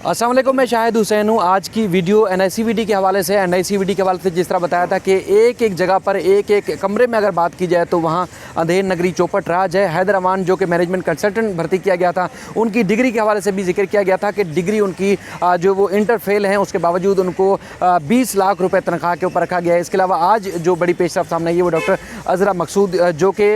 अस्सलाम वालेकुम, मैं शाहिद हुसैन हूँ। आज की वीडियो एनआईसीवीडी के हवाले से एनआईसीवीडी के हवाले से जिस तरह बताया था कि एक एक जगह पर एक एक कमरे में अगर बात की जाए तो वहाँ अंधेर नगरी चौपट राज है। हैदर अमान जो कि मैनेजमेंट कंसल्टेंट भर्ती किया गया था, उनकी डिग्री के हवाले से भी जिक्र किया गया था कि डिग्री उनकी जो वो इंटर फेल हैं, उसके बावजूद उनको 20 लाख रुपये तनख्वाह के ऊपर रखा गया है। इसके अलावा आज जो बड़ी पेशरफ सामने आई है वो डॉक्टर अज़रा मकसूद जो कि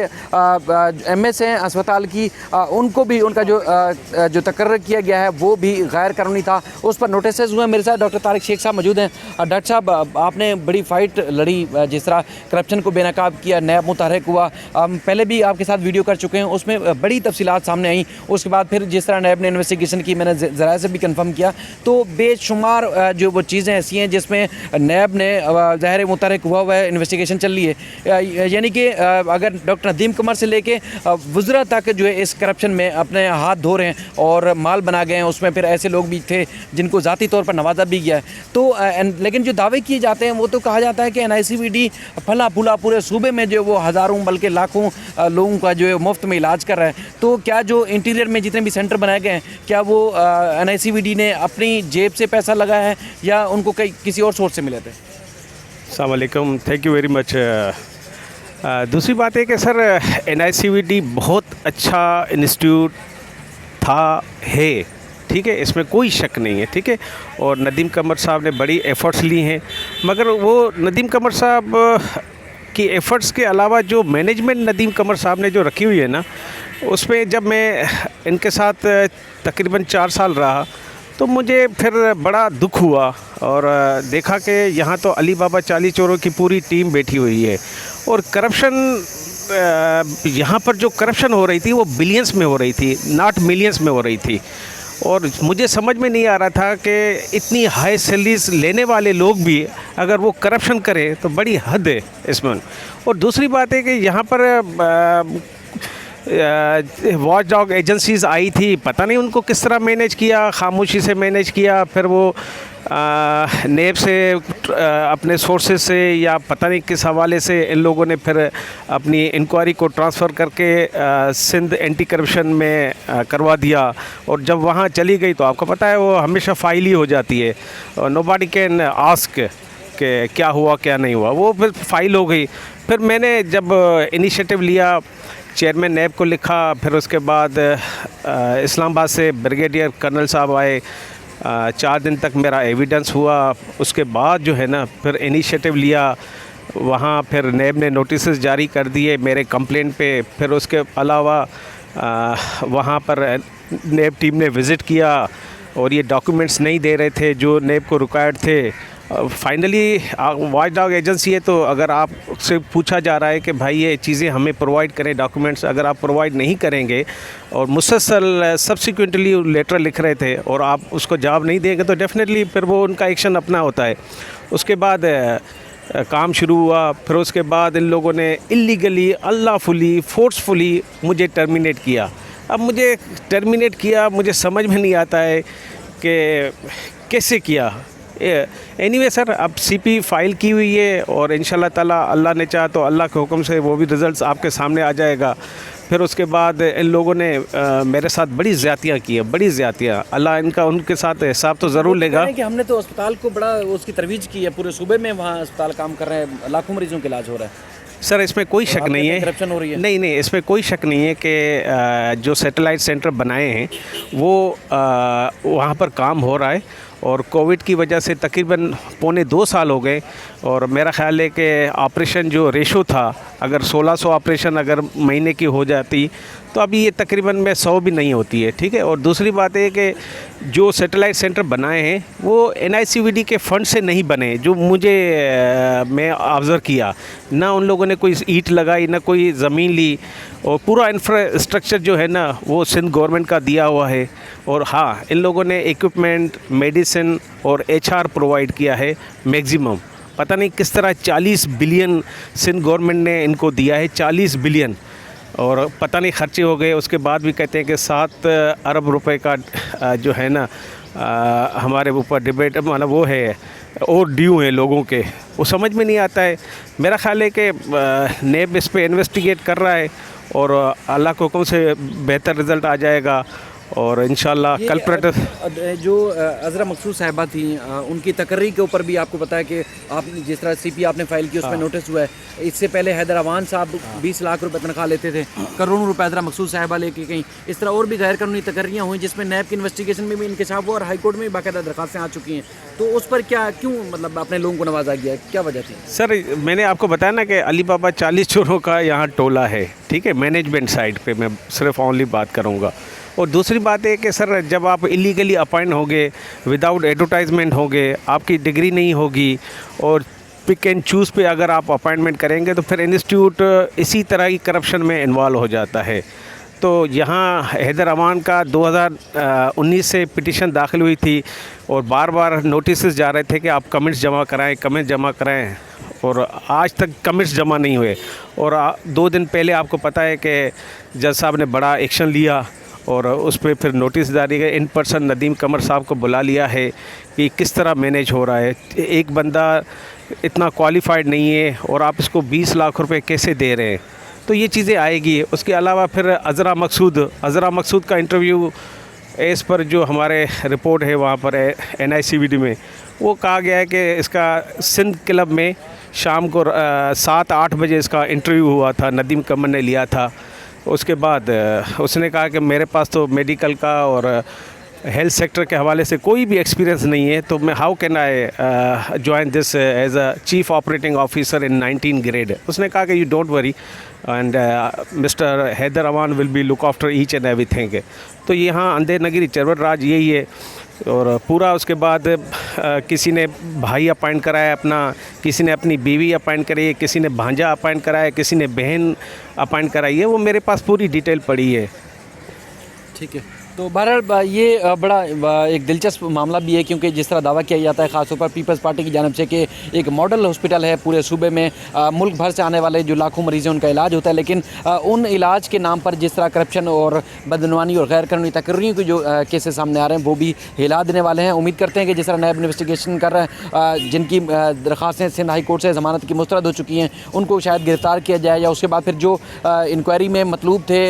MS हैं अस्पताल की, उनको भी उनका जो तकर्रर किया गया है वो भी गैर कानूनी था, उस पर नोटिसेज हुए। मेरे साथ डॉक्टर तारिक शेख साहब मौजूद हैं। डॉक्टर साहब, आपने बड़ी फ़ाइट लड़ी, जिस तरह करप्शन को बेनकाब किया, नैब मुतहरक हुआ। पहले भी आपके साथ वीडियो कर चुके हैं, उसमें बड़ी तफसीलात सामने आई। उसके बाद फिर जिस तरह नैब ने इन्वेस्टिगेशन की, मैंने ज़राए से भी कंफर्म किया, तो बेशुमार जो वो चीज़ें ऐसी हैं जिसमें नैब ने ज़ाहिर मुतहरक हुआ है, इन्वेस्टिगेशन चल रही है। यानी कि अगर डॉक्टर नदीम कमर से लेके वज़रा तक जो है इस करप्शन में अपने हाथ धो रहे हैं और माल बना गए हैं, उसमें फिर ऐसे लोग भी थे जिनको ज़ाती तौर पर नवाजा भी गया है। तो लेकिन जो दावे किए जाते हैं वो तो कहा जाता है कि एनआईसीवीडी फला फूला पूरे सूबे में जो वो हज़ारों बल्कि लाखों लोगों का जो है मुफ्त में इलाज कर रहा है। तो क्या जो इंटीरियर में जितने भी सेंटर बनाए गए हैं, क्या वो एनआईसीवीडी ने अपनी जेब से पैसा लगाया है या उनको किसी और सोर्स से मिले थे? अस्सलाम वालेकुम, थैंक यू वेरी मच। दूसरी बात है कि सर एनआईसीवीडी बहुत अच्छा इंस्टीट्यूट था, है, ठीक है, इसमें कोई शक नहीं है, ठीक है। और नदीम कमर साहब ने बड़ी एफ़र्ट्स ली हैं, मगर वो नदीम कमर साहब की एफ़र्ट्स के अलावा जो मैनेजमेंट नदीम कमर साहब ने जो रखी हुई है ना, उसमें जब मैं इनके साथ तकरीबन 4 साल रहा तो मुझे फिर बड़ा दुख हुआ और देखा कि यहाँ तो अली बाबा चाली चोरों की पूरी टीम बैठी हुई है और करप्शन, यहाँ पर जो करप्शन हो रही थी वो बिलियंस में हो रही थी, नॉट मिलियंस में हो रही थी। और मुझे समझ में नहीं आ रहा था कि इतनी हाई सैलरीज लेने वाले लोग भी अगर वो करप्शन करें तो बड़ी हद है इसमें। और दूसरी बात है कि यहाँ पर वॉच डॉग एजेंसीज़ आई थी, पता नहीं उनको किस तरह मैनेज किया, खामोशी से मैनेज किया, फिर वो नेब से अपने सोर्सेज से या पता नहीं किस हवाले से इन लोगों ने फिर अपनी इंक्वायरी को ट्रांसफ़र करके सिंध एंटी करप्शन में करवा दिया। और जब वहाँ चली गई तो आपको पता है वो हमेशा फाइल ही हो जाती है, नोबडी कैन आस्क कि क्या हुआ क्या नहीं हुआ, वो फिर फाइल हो गई। फिर मैंने जब इनिशिएटिव लिया, चेयरमैन नैब को लिखा, फिर उसके बाद इस्लामाबाद से ब्रिगेडियर कर्नल साहब आए, 4 दिन तक मेरा एविडेंस हुआ। उसके बाद जो है ना फिर इनिशिएटिव लिया, वहाँ फिर नैब ने नोटिसेस जारी कर दिए मेरे कंप्लेंट पे। फिर उसके अलावा वहाँ पर नैब टीम ने विज़िट किया और ये डॉक्यूमेंट्स नहीं दे रहे थे जो नैब को रिक्वायर्ड थे। फाइनली वॉच डॉग एजेंसी है, तो अगर आपसे पूछा जा रहा है कि भाई ये चीज़ें हमें प्रोवाइड करें डॉक्यूमेंट्स, अगर आप प्रोवाइड नहीं करेंगे और मुसलसल सब्सिक्वेंटली लेटर लिख रहे थे और आप उसको जवाब नहीं देंगे तो डेफिनेटली फिर वो उनका एक्शन अपना होता है। उसके बाद काम शुरू हुआ। फिर उसके बाद इन लोगों ने इल्लीगली, अनलॉफुली, फोर्सफुली मुझे टर्मिनेट किया। अब मुझे टर्मिनेट किया, मुझे समझ में नहीं आता है कि कैसे किया। एनीवे सर, अब CP फाइल की हुई है और इंशाल्लाह ताला अल्लाह ने चाहा तो अल्लाह के हुक्म से वो भी रिज़ल्ट्स आपके सामने आ जाएगा। फिर उसके बाद इन लोगों ने मेरे साथ बड़ी ज़्यादतियाँ की हैं, बड़ी ज़्यादतियाँ। अल्लाह इनका उनके साथ हिसाब तो ज़रूर लेगा। कि हमने तो अस्पताल को बड़ा उसकी तरवीज की है, पूरे सूबे में वहाँ अस्पताल काम कर रहे हैं, लाखों मरीजों का इलाज हो रहा है। सर इसमें कोई शक नहीं है, करप्शन हो रही है। नहीं, इसमें कोई शक नहीं है कि जो सैटेलाइट सेंटर बनाए हैं वो वहाँ पर काम हो रहा है। और कोविड की वजह से तकरीबन पौने 2 साल हो गए और मेरा ख़्याल है कि ऑपरेशन जो रेशो था, अगर 1600 ऑपरेशन अगर महीने की हो जाती तो अभी ये तकरीबन में 100 भी नहीं होती है, ठीक है। और दूसरी बात है कि जो सैटेलाइट सेंटर बनाए हैं वो एनआईसीवीडी के फ़ंड से नहीं बने, जो मुझे मैं ऑब्ज़र्व किया। ना उन लोगों ने कोई ईंट लगाई, ना कोई ज़मीन ली, और पूरा इंफ्रास्ट्रक्चर जो है ना वो सिंध गवर्नमेंट का दिया हुआ है। और हाँ, इन लोगों ने इक्विपमेंट, मेडिसिन और HR प्रोवाइड किया है मैक्सिमम। पता नहीं किस तरह 40 बिलियन सिंध गवर्नमेंट ने इनको दिया है, 40 बिलियन, और पता नहीं खर्चे हो गए। उसके बाद भी कहते हैं कि 7 अरब रुपए का जो है ना हमारे ऊपर डिबेट मतलब वो है और ड्यू है लोगों के, वो समझ में नहीं आता है। मेरा ख़्याल है कि नेब इस पे इन्वेस्टिगेट कर रहा है और अल्लाह के हुक्म से बेहतर रिज़ल्ट आ जाएगा। और इंशाल्लाह ये, कल्प्रेट जो अज़रा मकसूद साहिबा थी, उनकी तकर्री के ऊपर भी आपको पता है कि आपने जिस तरह सीपी आपने फाइल की उसमें नोटिस हुआ है। इससे पहले हैदर अमान साहब 20 लाख रुपए तनख्वाह लेते थे, करोड़ों रुपए अज़रा मकसूद साहिबा लेके गई। इस तरह और भी गैर कानूनी तकर्रियाँ हुई जिसमें नैब की इन्वेस्टिगेशन में भी इंकशाफ हुआ और हाई कोर्ट में भी बाकायदा दरखास्तें आ चुकी हैं। तो उस पर क्या क्यों मतलब अपने लोगों को नवाजा गया, क्या वजह थी? सर मैंने आपको बताया ना कि अली बाबा 40 चोरों का यहाँ टोला है, ठीक है, मैनेजमेंट साइड पे मैं सिर्फ ओनली बात करूँगा। और दूसरी बात है कि सर जब आप इलीगली अपॉइंट होंगे, विदाउट एडवर्टाइजमेंट होंगे, आपकी डिग्री नहीं होगी और पिक एंड चूज़ पे अगर आप अपॉइंटमेंट करेंगे तो फिर इंस्टीट्यूट इसी तरह की करप्शन में इन्वॉल्व हो जाता है। तो यहाँ हैदर अमान का 2019 से पिटीशन दाखिल हुई थी और बार बार नोटिस जा रहे थे कि आप कमेंट्स जमा कराएं और आज तक कमेंट्स जमा नहीं हुए। और 2 दिन पहले आपको पता है कि जज साहब ने बड़ा एक्शन लिया और उस पर फिर नोटिस जारी है। इन पर्सन नदीम कमर साहब को बुला लिया है कि किस तरह मैनेज हो रहा है, एक बंदा इतना क्वालिफाइड नहीं है और आप इसको 20 लाख रुपए कैसे दे रहे हैं। तो ये चीज़ें आएगी। उसके अलावा फिर अज़रा मकसूद का इंटरव्यू एज़ पर जो हमारे रिपोर्ट है वहाँ पर NICVD में वो कहा गया है कि इसका सिंध क्लब में शाम को 7-8 बजे इसका इंटरव्यू हुआ था, नदीम कमर ने लिया था। उसके बाद उसने कहा कि मेरे पास तो मेडिकल का और हेल्थ सेक्टर के हवाले से कोई भी एक्सपीरियंस नहीं है, तो मैं how can I join this as a chief operating officer in 19 grade. उसने कहा कि you don't worry and mister Haider Aman will be look after each and everything. तो यहाँ अंधेर नगरी चरवट राज यही है। और पूरा उसके बाद किसी ने भाई अपॉइंट कराया अपना, किसी ने अपनी बीवी अपॉइंट करी है, किसी ने भांजा अपॉइंट कराया, किसी ने बहन अपॉइंट कराई है। वो मेरे पास पूरी डिटेल पड़ी है। ठीक है, तो बहरहाल ये बड़ा एक दिलचस्प मामला भी है क्योंकि जिस तरह दावा किया जाता है ख़ासतौर पर पीपल्स पार्टी की जानिब से कि एक मॉडल हॉस्पिटल है पूरे सूबे में, मुल्क भर से आने वाले जो लाखों मरीज़ हैं उनका इलाज होता है, लेकिन उन इलाज के नाम पर जिस तरह करप्शन और बदनवानी और गैर कानूनी तकर्रियों के जो केसेस सामने आ रहे हैं वो भी हिला देने वाले हैं। उम्मीद करते हैं कि जिस तरह नैब इन्वेस्टिगेशन कर रहे हैं, जिनकी दरख्वास्तें सिंध हाई कोर्ट से ज़मानत की मुस्तरद हो चुकी हैं, उनको शायद गिरफ़्तार किया जाए या उसके बाद फिर जो इंक्वायरी में मतलूब थे,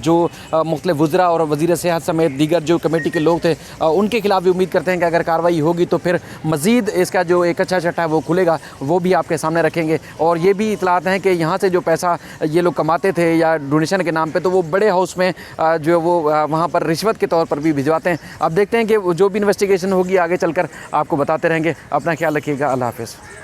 जो मुख्तलिफ वज़रा और वज़ीर सेहत समेत दीगर जो कमेटी के लोग थे, उनके खिलाफ भी उम्मीद करते हैं कि अगर कार्रवाई होगी तो फिर मज़ीद इसका जो एक अच्छा चट्टा है वो खुलेगा, वो भी आपके सामने रखेंगे। और ये भी इतलात हैं कि यहाँ से जो पैसा ये लोग कमाते थे या डोनेशन के नाम पे, तो वो बड़े हाउस में जो वो वहाँ पर रिश्वत के तौर पर भी भिजवाते हैं। अब देखते हैं कि जो भी इन्वेस्टिगेशन होगी आगे चलकर आपको बताते रहेंगे। अपना ख्याल रखिएगा। अल्लाह हाफ़िज़।